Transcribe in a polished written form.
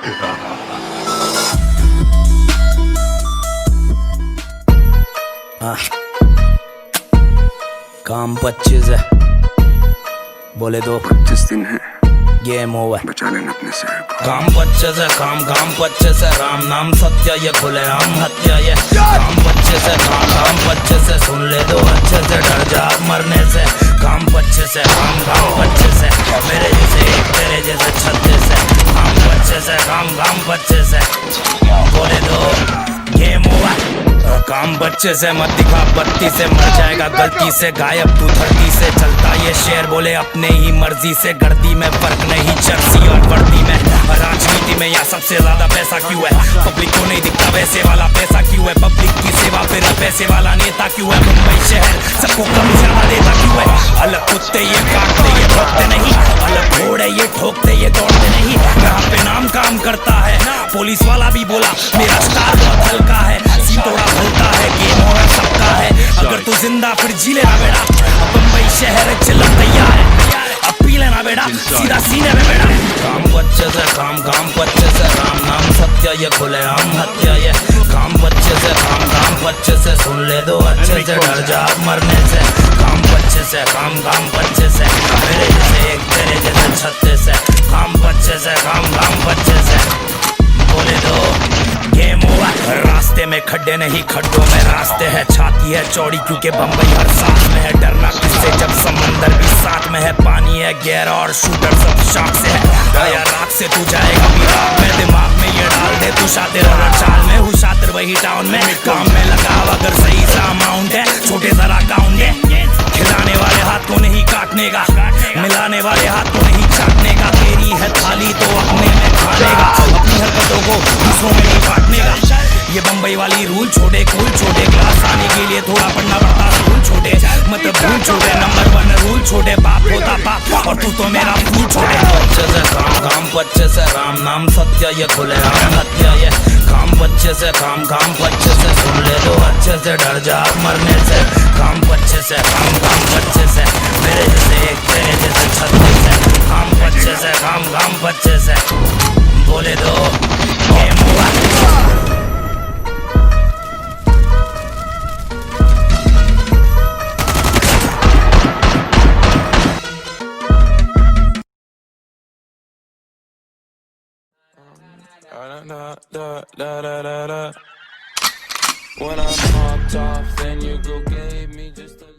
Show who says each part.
Speaker 1: काम 25 है, बोले दो
Speaker 2: 25 दिन है,
Speaker 1: गेम ओवर।
Speaker 2: बचा लेना अपने शहर को।
Speaker 1: काम 25 है, काम 25 है, राम नाम सत्य ये खुले आम हत्या ये। काम 25 है, काम 25 है, सुन ले दो अच्छे से, डर जा मरने से। काम 25 है, काम 25 है, मेरे जैसे एक तेरे जैसे 36 है। काम 25 है, काम 25 है, बोले दो गेम ओवर। काम 25 से मत दिखा बत्ती से, मर जाएगा गलती से, गायब तू धरती से। चलता ये शेर बोले अपने ही मर्जी से, गर्दी में फर्क नहीं चर्सी और वर्दी में। राजनीति में यहाँ सबसे ज्यादा पैसा क्यों है? पब्लिक को नहीं दिखता वैसे वाला पैसा क्यों है? पब्लिक की सेवा फिर पैसे वाला नेता क्यों है? मुंबई शहर सबको कम ज्यादा देता क्यों है? अलग कुत्ते ये काटते ये भोगते नहीं, अलग घोड़े ये ठोकते ये दौड़ते नहीं। यहाँ पे नाम काम करता है, पुलिस वाला भी बोला मेरा स्टार बहुत हल्का है। सीन थोड़ा भलता है, गेम ओवर सबका है, अगर तू जिंदा फिर जी लेना बेटा। अब मुंबई शहर चलन तैयार है, अब पी लेना बेटा सीधा सीने में बेटा। काम 25 है, काम 25 है, राम नाम सत्य ये खुले आम हत्या ये। काम 25 है, काम 25 है, सुन ले दो अच्छे से, डर जा मरने से। काम 25 है, काम 25 है, मेरे जैसे एक तेरे जैसे 36 है। काम 25 है, काम 25 है, बोले दो गेम ओवर। रास्ते में खड्डे नहीं खड्डों में रास्ते है, छाती है चौड़ी क्योंकि बम्बई हर साथ में है। डरना किससे जब समंदर भी साथ में है, पानी है गहरा और शूटर सब शाख से है। आया राख से तू जाएगा भी रात में, दिमाग में ये डाल दे तू शातिर और चाल में। हूँ शातिर वही टाउन में, काम में लगा अगर सही सा अमाउंट है, छोटे जरा काउंट है। खिलाने वाले हाथ को नहीं काटने का, मिलाने वाले हाथ को नहीं चाटने का। तेरी है थाली तो अपने में खाने का, अपनी हरकतों को दूसरों में नहीं बांटने का। ये बम्बई वाली रूल छोटे कूल छोटे, क्लास आने के लिए थोड़ा पढ़ना पड़ता स्कूल छोटे, मतलब भूल छोटे। नंबर 1 रूल छोटे, बाप होता बाप और तू तो मेरा फूल छोटे। 25 है, काम 25 है, राम नाम सत्य ये खुले आम हत्या ये। काम 25 है, काम 25 है, सुन ले दो अच्छे से, डर जा मरने से। काम 25 है, काम 25 है, मेरे जैसे एक तेरे जैसे 36 है। काम 25 है, काम 25 है, बोले दो game over.
Speaker 3: When I popped off, then your girl gave me just a